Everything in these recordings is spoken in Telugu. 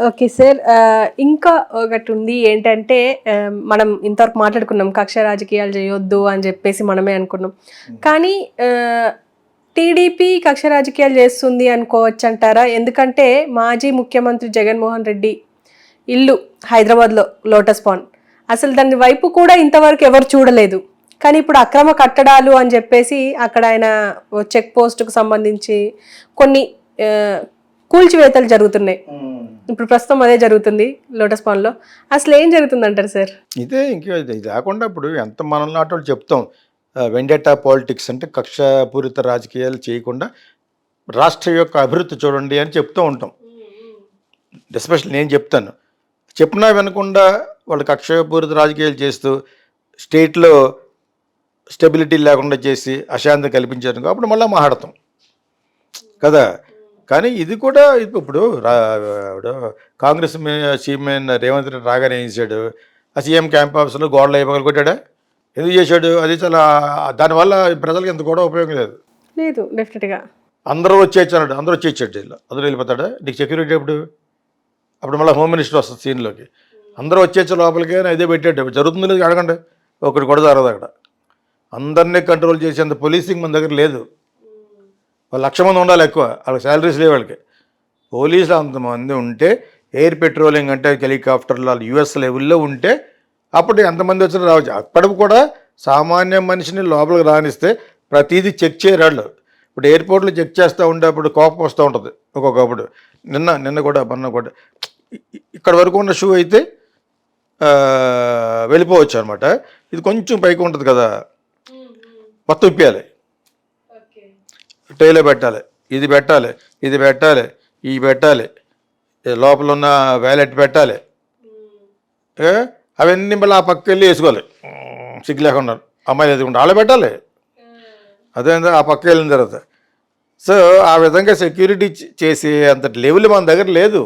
Okay sir. ఇంకా ఒకటి ఉంది ఏంటంటే మనం ఇంతవరకు మాట్లాడుకున్నాం కక్ష రాజకీయాలు చేయొద్దు అని చెప్పేసి మనమే అనుకున్నాం. కానీ టీడీపీ కక్ష రాజకీయాలు చేస్తుంది అనుకోవచ్చు అంటారా? ఎందుకంటే మాజీ ముఖ్యమంత్రి జగన్మోహన్ రెడ్డి ఇల్లు హైదరాబాద్లో లోటస్ పాండ్, అసలు దాని వైపు కూడా ఇంతవరకు ఎవరు చూడలేదు. కానీ ఇప్పుడు అక్రమ కట్టడాలు అని చెప్పేసి అక్కడ ఆయన చెక్ పోస్టుకు సంబంధించి కొన్ని కూల్చివేతలు జరుగుతున్నాయి. ఇప్పుడు ప్రస్తుతం అదే జరుగుతుంది లోటస్ పాండ్లో. అసలు ఏం జరుగుతుంది అంటారు సార్? ఇదే ఇంకా ఇది కాకుండా ఇప్పుడు ఎంత మనం నాటి వాళ్ళు చెప్తాం వెండేటా పాలిటిక్స్ అంటే కక్షపూరిత రాజకీయాలు చేయకుండా రాష్ట్ర యొక్క అభివృద్ధి చూడండి అని చెప్తూ ఉంటాం. ఎస్పెషల్లీ నేను చెప్తాను, చెప్పినా వినకుండా వాళ్ళు కక్షపూరిత రాజకీయాలు చేస్తూ స్టేట్లో స్టెబిలిటీ లేకుండా చేసి అశాంతి కల్పించారు కాబట్టి మళ్ళీ మాట్లాడతాం కదా. కానీ ఇది కూడా ఇప్పుడు కాంగ్రెస్ చీఫ్మెన్ రేవంత్ రెడ్డి రాగానే ఏం చేశాడు, ఆ సీఎం క్యాంప్ ఆఫీస్లో గోడలు అయిపోగలు కొట్టాడా? ఎందుకు చేశాడు? అది చాలా దానివల్ల ప్రజలకు ఎంత కూడా ఉపయోగం లేదు. లేదు డెఫినెట్గా. అందరూ వచ్చేయచ్చు అన్నాడు, అందరూ వచ్చేయచ్చాడు, అందరూ వెళ్ళిపోతాడా? నీకు సెక్యూరిటీ అప్పుడు మళ్ళీ హోమ్ మినిస్టర్ వస్తుంది సీన్లోకి. అందరూ వచ్చేచ్చే లోపలికి ఇదే పెట్టాడు. జరుగుతుంది లేదు అడగండి, ఒకటి కూడా జరగదు అక్కడ. అందరినీ కంట్రోల్ చేసేంత పోలీసింగ్ మన దగ్గర లేదు. వాళ్ళు 1,00,000 మంది ఉండాలి ఎక్కువ, వాళ్ళకి శాలరీస్ లేవు వాళ్ళకి. పోలీసులు అంతమంది ఉంటే ఎయిర్ పెట్రోలింగ్ అంటే హెలికాప్టర్లు వాళ్ళు యూఎస్ లెవెల్లో ఉంటే అప్పుడు ఎంతమంది వచ్చినా రావచ్చు. అప్పటికి కూడా సామాన్య మనిషిని లోపలికి రానిస్తే ప్రతిదీ చెక్ చేయరాళ్ళు. ఇప్పుడు ఎయిర్పోర్ట్లో చెక్ చేస్తూ ఉంటే అప్పుడు కోపం వస్తూ ఉంటుంది ఒక్కొక్కప్పుడు. నిన్న కూడా మొన్న కూడా ఇక్కడ వరకు ఉన్న షూ అయితే వెళ్ళిపోవచ్చు అనమాట. ఇది కొంచెం పైకి ఉంటుంది కదా, మొత్తం ఇప్పేయాలి, ట్రైలో పెట్టాలి, ఇది పెట్టాలి, ఇది పెట్టాలి, ఇవి పెట్టాలి, లోపల ఉన్న వ్యాలెట్ పెట్టాలి, అవన్నీ మళ్ళీ ఆ పక్కకి వెళ్ళి వేసుకోవాలి. సిగ్గు లేకుండా అమ్మాయిలు ఎదుగుంటే వాళ్ళే పెట్టాలి. అదే ఆ పక్క వెళ్ళిన తర్వాత. సో ఆ విధంగా సెక్యూరిటీ చేసే అంత లెవెల్ మన దగ్గర లేదు.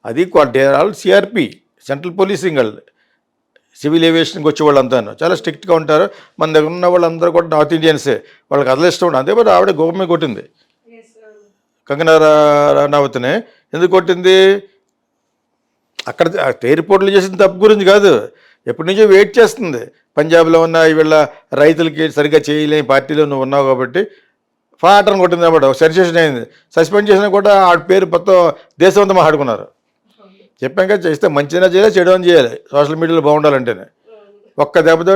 అది ఆల్ సిఆర్పి సెంట్రల్ పోలీసింగ్ వాళ్ళు, సివిల్ ఏవియేషన్కి వచ్చే వాళ్ళంతా చాలా స్ట్రిక్ట్గా ఉంటారు. మన దగ్గర ఉన్న వాళ్ళందరూ కూడా నార్త్ ఇండియన్సే, వాళ్ళకి అదలు ఇష్టం ఉండదు. అదే మరి ఆవిడ గవర్నమెంట్ కొట్టింది కంగనా రనౌత్ని. ఎందుకు కొట్టింది? అక్కడ ఎయిర్పోర్ట్లు చేసిన తప్పు గురించి కాదు, ఎప్పటి నుంచో వెయిట్ చేస్తుంది. పంజాబ్లో ఉన్న వీళ్ళ రైతులకి సరిగ్గా చేయలేని పార్టీలో నువ్వు ఉన్నావు కాబట్టి ఫాటర్ని కొట్టింది అన్నమాట. సెన్సేషన్ అయింది. సస్పెండ్ చేసినా కూడా ఆ పేరు మొత్తం దేశం అంతా మాట్లాడుకున్నారు. చెప్పాక చేస్తే మంచిగా చేయాలి, చెడు అని చేయాలి, సోషల్ మీడియాలో బాగుండాలంటేనే. ఒక్క దెబ్బతో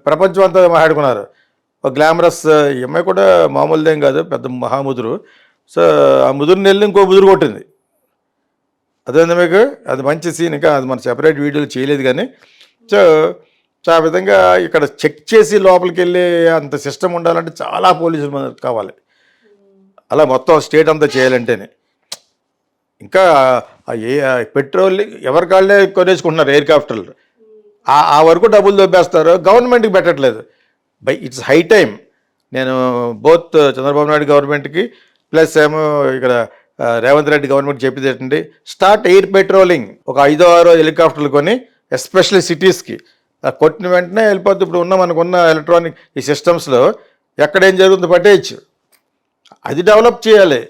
ప్రపంచం అంతా మాట్లాడుకున్నారు. ఒక గ్లామరస్ అమ్మాయి కూడా మామూలుదేం కాదు, పెద్ద మహాముదురు. సో ఆ ముదురుని వెళ్ళి ఇంకో ముదురు కొట్టింది. అదేంది మీకు, అది మంచి సీన్. ఇంకా అది మన సెపరేట్ వీడియోలు చేయలేదు కానీ. సో ఆ విధంగా ఇక్కడ చెక్ చేసి లోపలికి వెళ్ళే అంత సిస్టమ్ ఉండాలంటే చాలా పోలీసులు మనకు కావాలి. అలా మొత్తం స్టేట్ అంతా చేయాలంటేనే. ఇంకా పెట్రోల్ ఎవరి కాళ్ళే కొనేసుకుంటున్నారు హెలికాప్టర్లు. ఆ వరకు డబ్బులు దొబ్బేస్తారు, గవర్నమెంట్కి పెట్టట్లేదు. It's high time. నేను బోత్ చంద్రబాబు నాయుడు గవర్నమెంట్కి ప్లస్ ఏమో ఇక్కడ రేవంత్ రెడ్డి గవర్నమెంట్ చెప్పింది ఏంటంటే స్టార్ట్ ఎయిర్ పెట్రోలింగ్. ఒక 5-6 హెలికాప్టర్లు కొని ఎస్పెషల్లీ సిటీస్కి కొట్టిన వెంటనే వెళ్ళిపోద్ది. ఇప్పుడు మనకున్న ఎలక్ట్రానిక్ ఈ సిస్టమ్స్లో ఎక్కడేం జరుగుతుందో పట్టేయచ్చు. అది డెవలప్ చేయాలి.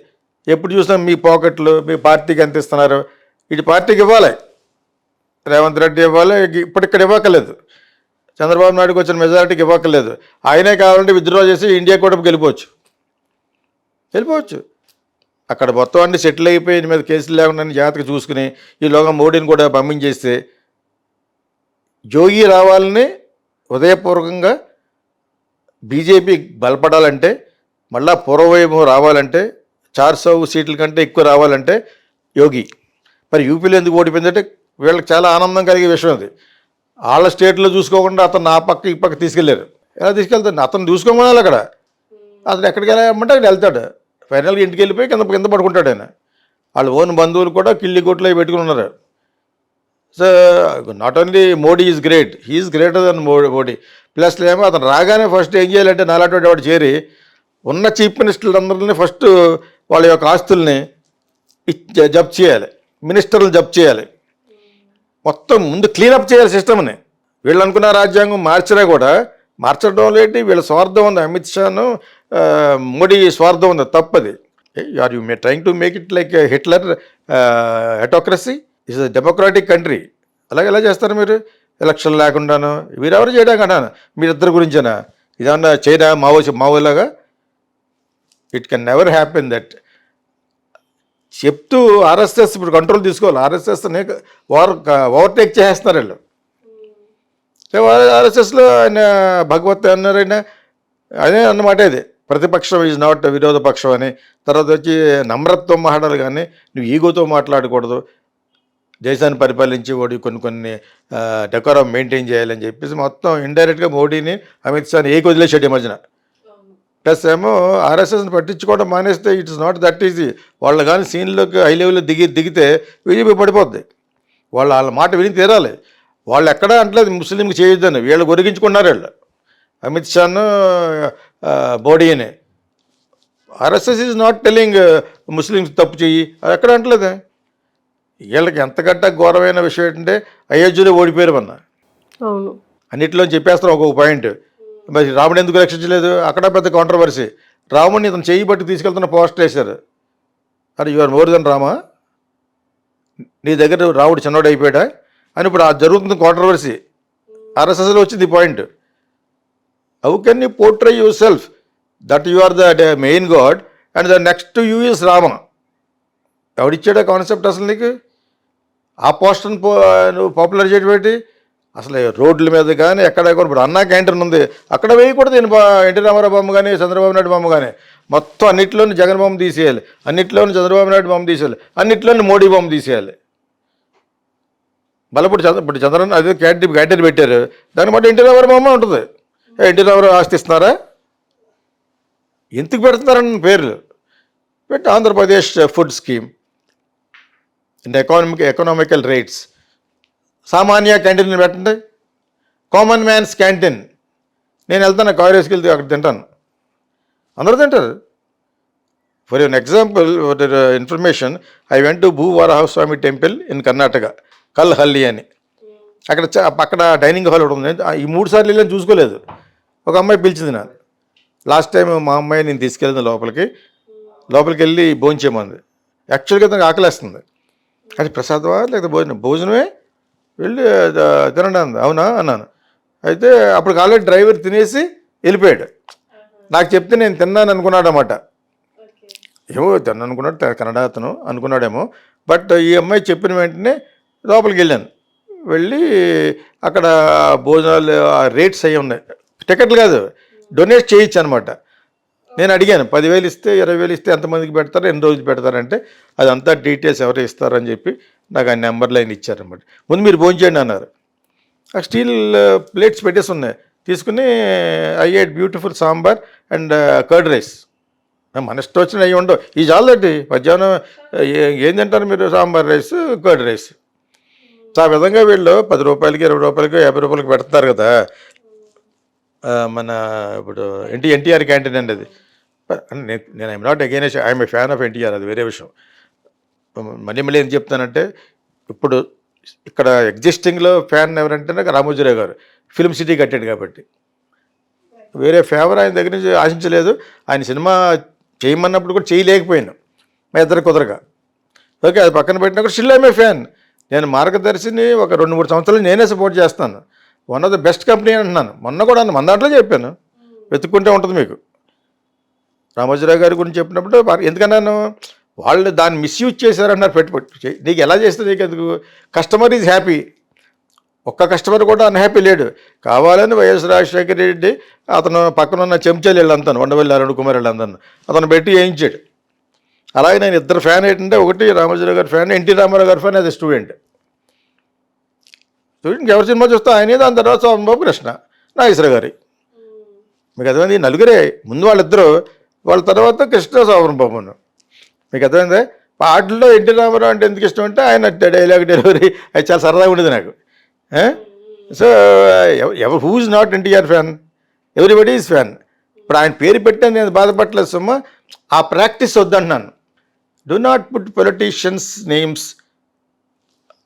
ఎప్పుడు చూసినా మీ పాకెట్లు మీ పార్టీకి ఎంత ఇస్తున్నారు, ఇటు పార్టీకి ఇవ్వాలి, రేవంత్ రెడ్డి ఇవ్వాలి. ఇప్పటిక్కడ ఇవ్వక్కర్లేదు, చంద్రబాబు నాయుడుకి వచ్చిన మెజారిటీకి ఇవ్వక్కర్లేదు. ఆయనే కావాలంటే విత్డ్రా చేసి ఇండియా కూడా వెళ్ళిపోవచ్చు. అక్కడ మొత్తం అన్ని సెటిల్ అయిపోయి మీద కేసులు లేకుండా జాగ్రత్తగా చూసుకుని ఈలోగా మోడీని కూడా పంపించేస్తే జోగి రావాలని హృదయపూర్వకంగా బీజేపీ బలపడాలంటే, మళ్ళా పూర్వవైభవం రావాలంటే, 400 సీట్ల కంటే ఎక్కువ రావాలంటే యోగి. మరి యూపీలో ఎందుకు ఓడిపోయిందంటే వీళ్ళకి చాలా ఆనందం కలిగే విషయం అది. వాళ్ళ స్టేట్లో చూసుకోకుండా అతను ఆ పక్క ఈ పక్క తీసుకెళ్ళారు. ఎలా తీసుకెళ్తాడు? అతను చూసుకోమనాలి అక్కడ. అతను ఎక్కడికి వెళ్ళామంటే అక్కడ వెళ్తాడు. ఫైనల్గా ఇంటికి వెళ్ళిపోయి కింద పడుకుంటాడు ఆయన. వాళ్ళ ఓన్ బంధువులు కూడా కిళ్ళి కొట్లు పెట్టుకుని ఉన్నారు. So not only Modi is great, he's greater than Modi. Plus ఏమో అతను రాగానే ఫస్ట్ ఏం చేయాలంటే నాలాంటి వాడు చేరి ఉన్న చీఫ్ మినిస్టర్లందరినీ ఫస్ట్ వాళ్ళ యొక్క ఆస్తుల్ని జప్తు చేయాలి, మినిస్టర్లు జప్తు చేయాలి, మొత్తం ముందు క్లీనప్ చేయాలి సిస్టమ్ని. వీళ్ళు అనుకున్న రాజ్యాంగం మార్చినా కూడా మార్చడం లేటి వీళ్ళ స్వార్థం ఉంది. అమిత్ షాను మోడీ స్వార్థం ఉంది, తప్పది. Are you trying to make it like Hitler autocracy is democratic country. అలాగే ఎలా చేస్తారు మీరు? ఎలక్షన్ లేకుండాను మీరెవరు చేయడానికి అన్నాను, మీరిద్దరి గురించేనా? ఇదన్నా చైనా మావోలాగా? It can never happen that. చెప్తూ ఆర్ఎస్ఎస్ ఇప్పుడు కంట్రోల్ తీసుకోవాలి, ఆర్ఎస్ఎస్ని ఓవర్టేక్ చేసేస్తున్నారు వీళ్ళు. ఆర్ఎస్ఎస్లో ఆయన భగవత్ అన్నారు, ఆయన అదే అన్నమాట. ఇది ప్రతిపక్షం ఈజ్ నాట్ విరోధ పక్షం అని. తర్వాత వచ్చి నమ్రత్వం మాట్లాడాలి, కానీ నువ్వు ఈగోతో మాట్లాడకూడదు, దేశాన్ని పరిపాలించి వాడు కొన్ని డెకోరం మెయింటైన్ చేయాలని చెప్పేసి మొత్తం ఇండైరెక్ట్గా మోడీని అమిత్ షాని ఏకి వదిలేసాడు ఈ మధ్యన. ప్లస్ ఏమో ఆర్ఎస్ఎస్ని పట్టించుకోవడం మానేస్తే ఇట్స్ నాట్ దట్ ఈజీ. వాళ్ళు కానీ సీన్లోకి హై లెవెల్లో దిగితే బీజేపీ పడిపోద్ది. వాళ్ళ మాట విని తీరాలి. వాళ్ళు ఎక్కడా అంటలేదు ముస్లింకి చేయొద్దని, వీళ్ళు గొరిగించుకున్నారు వీళ్ళు, అమిత్ షాను మోడీని. RSS is not telling Muslims తప్పు చెయ్యి, అది ఎక్కడ అంటలేదు. వీళ్ళకి ఎంతకంటే ఘోరమైన విషయం ఏంటంటే అయోధ్యలో ఓడిపోయారు అన్న. అవును, అన్నింటిలో చెప్పేస్తారు ఒక్కొక్క పాయింట్. మరి రాముడు ఎందుకు రక్షించలేదు, అక్కడ పెద్ద కాంట్రవర్సీ. రాముడిని ఇతను చెయ్యి బట్టి తీసుకెళ్తున్న పోస్టర్ వేశారు. అది you are more than Rama, నీ దగ్గర రాముడు చిన్నోడు అయిపోయాడా అని ఇప్పుడు జరుగుతుంది కాంట్రవర్సీ. ఆర్ఎస్ఎస్లో వచ్చింది ఈ point. How can you portray yourself that you are the main god and the next to you is Rama? ఎవడిచ్చాడా కాన్సెప్ట్ అసలు నీకు? ఆ పోస్టర్ని నువ్వు పాపులర్ చేయడం ఏంటి? అసలు రోడ్ల మీద కానీ ఎక్కడ కూడా ఇప్పుడు అన్నా క్యాంటీన్ ఉంది, అక్కడ వేయకూడదు. నేను ఎన్టీ రామారావు బొమ్మ కానీ చంద్రబాబు నాయుడు బొమ్మ కానీ, మొత్తం అన్నింటిలోని జగన్ బొమ్మ తీసేయాలి, అన్నింటిలోని చంద్రబాబు నాయుడు బొమ్మ తీసేయాలి, అన్నింటిలోని మోడీ బొమ్మ తీసేయాలి. మళ్ళీ ఇప్పుడు చంద్రబాబు అదే క్యాంటీన్ పెట్టారు, దాన్ని బట్టి ఎన్టీ రామారావు బొమ్మ ఉంటుంది. ఎన్టీ రామారావు ఆస్తి ఇస్తున్నారా? ఎందుకు పెడుతున్నారని పేర్లు పెట్టి Andhra Pradesh food scheme and economical rates. సామాన్య క్యాంటీన్ పెట్టండి, కామన్ మ్యాన్స్ క్యాంటీన్. నేను వెళ్తాను కాంగ్రెస్కి వెళ్తే అక్కడ తింటాను, అందరూ తింటారు. For an example information, I went to Bhuvarahaswamy temple in Karnataka, Kalhalli అని. అక్కడ డైనింగ్ హాల్ ఒకటి ఉంది. ఈ 3 సార్లు వెళ్ళి చూసుకోలేదు. ఒక అమ్మాయి పిలిచింది నాకు లాస్ట్ టైం. మా అమ్మాయి నేను తీసుకెళ్ళింది లోపలికి వెళ్ళి భోంచేయమంది. యాక్చువల్గా తనకు ఆకలేస్తుంది, అది ప్రసాదమా లేకపోతే భోజనమే, వెళ్ళి తినండి అంది. అవునా అన్నాను. అయితే అప్పుడు ఆల్రెడీ డ్రైవర్ తినేసి వెళ్ళిపోయాడు. నాకు చెప్తే నేను తిన్నాను అనుకున్నాడు అన్నమాట. ఏమో తిన్నాను అనుకున్నాడు, కన్నడ అతను అనుకున్నాడేమో. బట్ ఈ అమ్మాయి చెప్పిన వెంటనే లోపలికి వెళ్ళాను. వెళ్ళి అక్కడ భోజనాలు రేట్స్ అయ్యి ఉన్నాయి, టికెట్లు కాదు, డొనేట్ చేయొచ్చు అనమాట. నేను అడిగాను 10,000 ఇస్తే 20,000 ఇస్తే ఎంతమందికి పెడతారు, ఎన్ని రోజులు పెడతారంటే అదంతా డీటెయిల్స్ ఎవరు ఇస్తారని చెప్పి నాకు ఆ నెంబర్ లైన్ ఇచ్చారన్నమాట. ముందు మీరు భోంచేయండి అన్నారు. ఆ స్టీల్ ప్లేట్స్ పెట్టేసి ఉన్నాయి, తీసుకుని I at beautiful sambar and curd rice. మన ఇష్టం వచ్చిన అవి ఉండవు. ఈ చాలదండి, మధ్యాహ్నం ఏం తింటారు మీరు? Sambar rice, curd rice. ఆ విధంగా వీళ్ళు 10 రూపాయలకి 20 రూపాయలకి 50 రూపాయలకి పెడతారు కదా. మన ఇప్పుడు ఎన్టీఆర్ క్యాంటీన్ అండి అది. నేను I'm not against, I'm a fan of NTR, అది వేరే విషయం. మళ్ళీ ఏం చెప్తానంటే, ఇప్పుడు ఇక్కడ ఎగ్జిస్టింగ్లో ఫ్యాన్ ఎవరంటే నాకు రామోజీరావు గారు, ఫిల్మ్ సిటీ కట్టాడు కాబట్టి. వేరే ఫేవర్ ఆయన దగ్గర నుంచి ఆశించలేదు. ఆయన సినిమా చేయమన్నప్పుడు కూడా చేయలేకపోయాను, మా ఇద్దరు కుదరగా. ఓకే, అది పక్కన పెట్టినప్పుడు స్టిల్ ఐఎమ్ ఏ ఫ్యాన్. నేను మార్గదర్శిని ఒక 2-3 సంవత్సరాలు నేనే సపోర్ట్ చేస్తాను. One of the best company అంటున్నాను. మొన్న కూడా మన దాంట్లో చెప్పాను, వెతుక్కుంటే ఉంటుంది మీకు. రామోజీరావు గారి గురించి చెప్పినప్పుడు ఎందుకన్నాను, వాళ్ళు దాన్ని మిస్యూజ్ చేశారన్నారు. పెట్టుబడి నీకు ఎలా చేస్తే నీకు ఎందుకు? Customer is happy. ఒక్క కస్టమర్ కూడా అన్హ్యాపీ లేడు. కావాలని వైఎస్ రాజశేఖర రెడ్డి అతను పక్కన ఉన్న చెంచాలు వీళ్ళంతాను, ఉండవల్లి అరుణ్ కుమార్ వీళ్ళందరూ అతను పెట్టి వేయించాడు. అలాగే నేను ఇద్దరు ఫ్యాన్ ఏంటంటే, ఒకటి రామోజీరావు గారి ఫ్యాన్, ఎన్టీ రామారావు గారి ఫ్యాన్. అది స్టూడెంట్కి ఎవరి సినిమా చూస్తే ఆయనే, దాని తర్వాత సోమబాబు కృష్ణ, నాగేశ్వర గారి. మీకు అర్థమైంది? నలుగురే ముందు వాళ్ళిద్దరు, వాళ్ళ తర్వాత కృష్ణ సోమబాబును. మీకు అర్థమైందే? పాటల్లో ఎన్టీ రామారావు అంటే ఎందుకు ఇష్టం అంటే ఆయన డైలాగ్ డెలివరీ అది చాలా సరదాగా ఉండేది నాకు. So who is not NTR fan? Everybody is fan. ఇప్పుడు ఆయన పేరు పెట్టాను, నేను బాధపడలేదు సుమ్మా. ఆ ప్రాక్టీస్ వద్దంటున్నాను. Do not put politicians names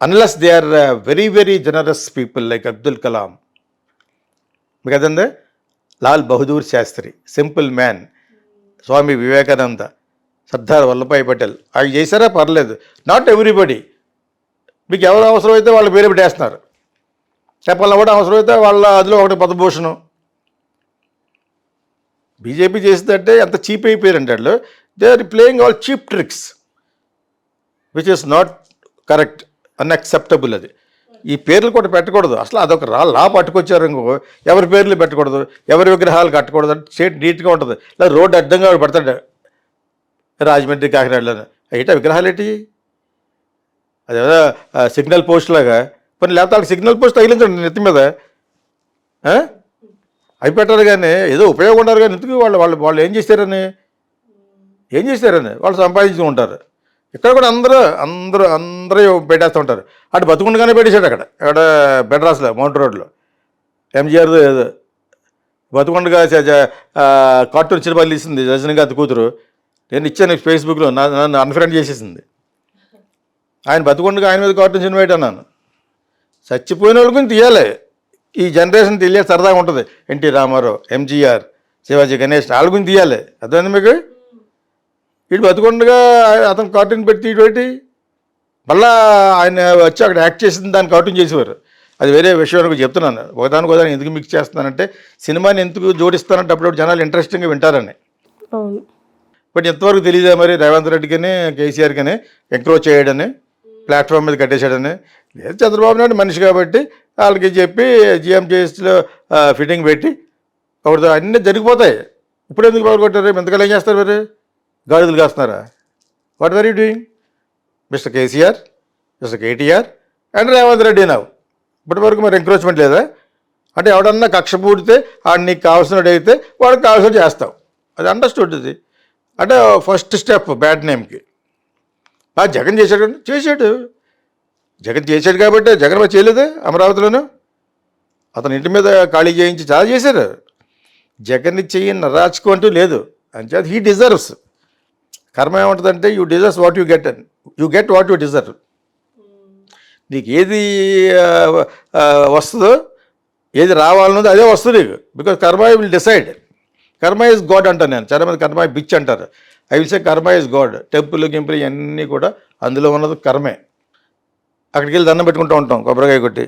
unless they are very, very generous people like Abdul Kalam. మీకు అదందే? Lal Bahadur Shastri, simple man. స్వామి వివేకానంద, సర్దార్ వల్లభాయ్ పటేల్ అవి చేశారా పర్లేదు. Not everybody. మీకు ఎవరు అవసరమైతే వాళ్ళ పేరు పెట్టేస్తున్నారు. చెప్పాలన్నా కూడా అవసరమైతే వాళ్ళ అదిలో ఒకటి పద్మభూషణం. బీజేపీ చేసిందంటే ఎంత చీప్ అయిపోయారంటే వాళ్ళు they are playing all cheap tricks which is not correct, unacceptable. అది ఈ పేర్లు కూడా పెట్టకూడదు. అసలు అదొక లా పట్టుకొచ్చారు ఇంకో, ఎవరి పేర్లు పెట్టకూడదు, ఎవరి విగ్రహాలు కట్టకూడదు అంటే స్టేట్ నీట్గా ఉంటుంది. లేదా రోడ్డు అడ్డంగా పెడతాడు రాజమండ్రి కాకినాడలో, ఏంటి విగ్రహాలు ఏంటి? అదేదో సిగ్నల్ పోస్ట్ లాగా పని, లేకపోతే వాళ్ళకి సిగ్నల్ పోస్ట్ తగిలించండి నెత్తి మీద, అవి పెట్టారు. కానీ ఏదో ఉపయోగం ఉంటారు కానీ ఎందుకు వాళ్ళు వాళ్ళు వాళ్ళు ఏం చేశారని వాళ్ళు సంపాదించుకుంటారు. ఇక్కడ కూడా అందరూ పెట్టేస్తూ ఉంటారు. అటు బతుకుండగానే పెట్టేశాడు అక్కడ బెడ్రాస్లో మౌంట్ రోడ్లో ఎంజీఆర్ ఏదో బతుకుండగా కార్టూన్ సినిమాలు తీసింది రజనీకాంత్ కూతురు. నేను ఇచ్చాను ఫేస్బుక్లో, నన్ను అన్ఫ్రెండ్ చేసేసింది. ఆయన బతుకుండగా ఆయన మీద కార్టూన్ సినిమా పెట్టాను. చచ్చిపోయిన వాళ్ళ గురించి తీయాలి, ఈ జనరేషన్ తెలియాలి, సరదాగా ఉంటుంది. ఎన్టీ రామారావు, ఎంజీఆర్, శివాజీ గణేష్ వాళ్ళ గురించి తీయాలి. అర్థమైంది మీకు? ఇటు బతుకుండగా అతను కార్టూన్ పెట్టి ఇటువంటి మళ్ళా ఆయన వచ్చి అక్కడ యాక్ట్ చేసింది దాన్ని కార్టూన్ చేసేవారు. అది వేరే విషయం చెప్తున్నాను. ఒకదానికి ఎందుకు మిక్స్ చేస్తున్నానంటే సినిమాని ఎందుకు జోడిస్తానంటే అప్పుడు జనాలు ఇంట్రెస్టింగ్గా వింటారని. బట్ ఎంతవరకు తెలియదా మరి రేవంత్ రెడ్డికని కేసీఆర్కని ఎంక్రోచ్ చేయడని, ప్లాట్ఫామ్ మీద కట్టేశాడని. లేదు, చంద్రబాబు నాయుడు మనిషి కాబట్టి వాళ్ళకి చెప్పి జిఎంజేఎస్లో ఫిట్టింగ్ పెట్టి ఒకటి అన్నీ జరిగిపోతాయి. ఇప్పుడు ఎందుకు పవర్ కొట్టారు? ఎంతకాలం ఏం చేస్తారు మరి? గాడిదలు కాస్తున్నారా? What are you doing? Mister KCR, mister KTR and Revanth Reddy నావు ఇప్పటి వరకు మరి ఎంక్రోచ్మెంట్ లేదా? అంటే ఎవడన్నా కక్ష పూడితే ఆడు నీకు కావాల్సినట్టయితే వాడికి కావాల్సినట్టు చేస్తావు. అది అండర్స్టూడ్. ఇది అంటే ఫస్ట్ స్టెప్ బ్యాడ్ నేమ్కి. జగన్ చేశాడు కాబట్టి జగన్ మరి చేయలేదు అమరావతిలోనూ. అతని ఇంటి మీద ఖాళీ చేయించి చాలా చేశారు. జగన్ని చెయ్యని రాజకీయం అంటూ లేదు. అంచేత హీ డిజర్వ్స్. కర్మ ఏముంటుందంటే you deserves what you get, and you get what you deserve. నీకు ఏది వస్తుందో, ఏది రావాలన్నదో అదే వస్తుంది నీకు. బికాజ్ కర్మ విల్ డిసైడ్. కర్మ ఈజ్ గాడ్ అంటాను నేను. చాలామంది కర్మ బిచ్ అంటారు. ఐ విల్ సే కర్మ ఈజ్ గాడ్. టెంపుల్ గింపుల్ ఇవన్నీ కూడా అందులో ఉన్నది కర్మే. అక్కడికి వెళ్ళి దండం పెట్టుకుంటూ ఉంటాం కొబ్బరికాయ కొట్టి,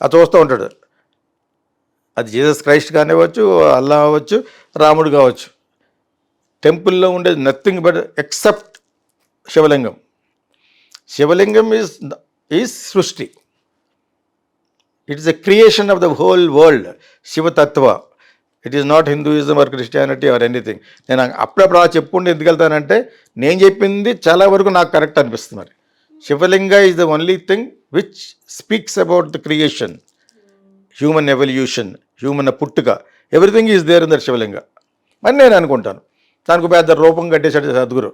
అది చూస్తూ ఉంటాడు. అది జీసస్ క్రైస్ట్ కానివ్వచ్చు, అల్లా అవ్వచ్చు, రాముడు కావచ్చు. టెంపుల్లో ఉండేది నథింగ్ బట్ ఎక్సెప్ట్ శివలింగం. శివలింగం ఈజ్ సృష్టి. It is a creation of the whole world. శివతత్వ. It is not Hinduism or Christianity or anything. నేను అప్పుడప్పుడు అలా చెప్పుకుంటూ ఎందుకు వెళ్తానంటే నేను చెప్పింది చాలా వరకు నాకు కరెక్ట్ అనిపిస్తుంది. మరి Shivalinga is the only thing which speaks about the creation, human evolution, human పుట్టుక, everything is there in that Shivalinga అని నేను అనుకుంటాను. దానికి పెద్ద రూపం కట్టేశాడు సద్గురు.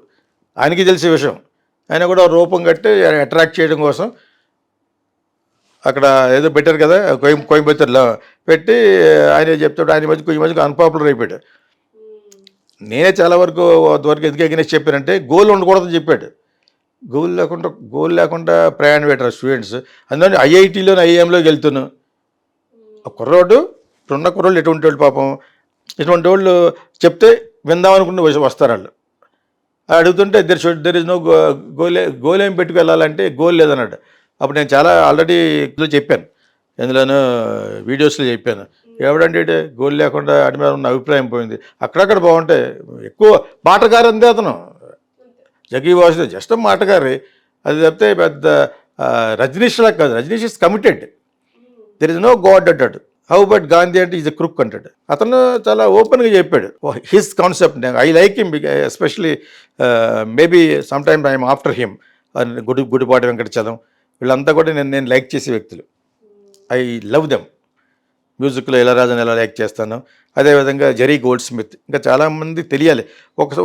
ఆయనకి తెలిసే విషయం. ఆయన కూడా రూపం కట్టి అట్రాక్ట్ చేయడం కోసం అక్కడ ఏదో పెట్టారు కదా కోయంబత్తూరులో పెట్టి ఆయన చెప్తాడు. ఆయన ఈ మధ్యకు అన్పాపులర్ అయిపోయాడు. నేనే చాలా వరకు ఎందుకు ఎగనేసి చెప్పానంటే గోల్ ఉండకూడదని చెప్పాడు. గోల్ లేకుండా ప్రయాణం పెట్టారు స్టూడెంట్స్. అందులో ఐఐటీలోని ఐఐఎంలోకి వెళ్తున్నాను. కుర్రోడు ఇప్పుడున్న కుర్రోళ్ళు ఎటువంటి వాళ్ళు పాపం, ఇటువంటి వాళ్ళు చెప్తే విందామనుకుంటే వస్తారు. వాళ్ళు అడుగుతుంటే దెర్ ఇస్ నో గోల్ ఏం పెట్టుకు వెళ్ళాలంటే గోల్ లేదన్నాడు. అప్పుడు నేను చాలా ఆల్రెడీ చెప్పాను, ఎందులోనూ వీడియోస్లో చెప్పాను. ఎవడంటే గోల్ లేకుండా అడి మీద ఉన్న అభిప్రాయం పోయింది. అక్కడక్కడ బాగుంటాయి. ఎక్కువ మాటగారు అంతే అతను. జగీ వాసు జస్ట్ మాటగారి. అది చెప్తే పెద్ద రజనీష్ లాగా కాదు. Rajneesh is committed. There is no god అంటాడు. హౌ బట్ గాంధీ అంటే ఈజ్ ఎ క్రుక్ అంటాడు. అతను చాలా ఓపెన్గా చెప్పాడు his concept. I like him especially. Maybe some time I'm after him. Gudipati Venkatachalam వీళ్ళంతా కూడా నేను లైక్ చేసే వ్యక్తులు. I love them. మ్యూజిక్లో ఇళయరాజాని ఎలా లైక్ చేస్తాను, అదేవిధంగా జెరీ గోల్డ్ స్మిత్, ఇంకా చాలామంది తెలియాలి.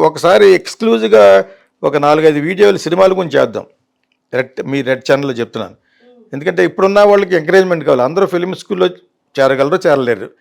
ఒకసారి ఎక్స్క్లూజివ్గా ఒక 4-5 వీడియోలు సినిమాల గురించి చేద్దాం. మీ రెడ్ ఛానల్లో చెప్తున్నాను. ఎందుకంటే ఇప్పుడున్న వాళ్ళకి ఎంకరేజ్మెంట్ కావాలి. అందరూ ఫిల్మ్ స్కూల్లో చేరగలరు, చేరలేరు.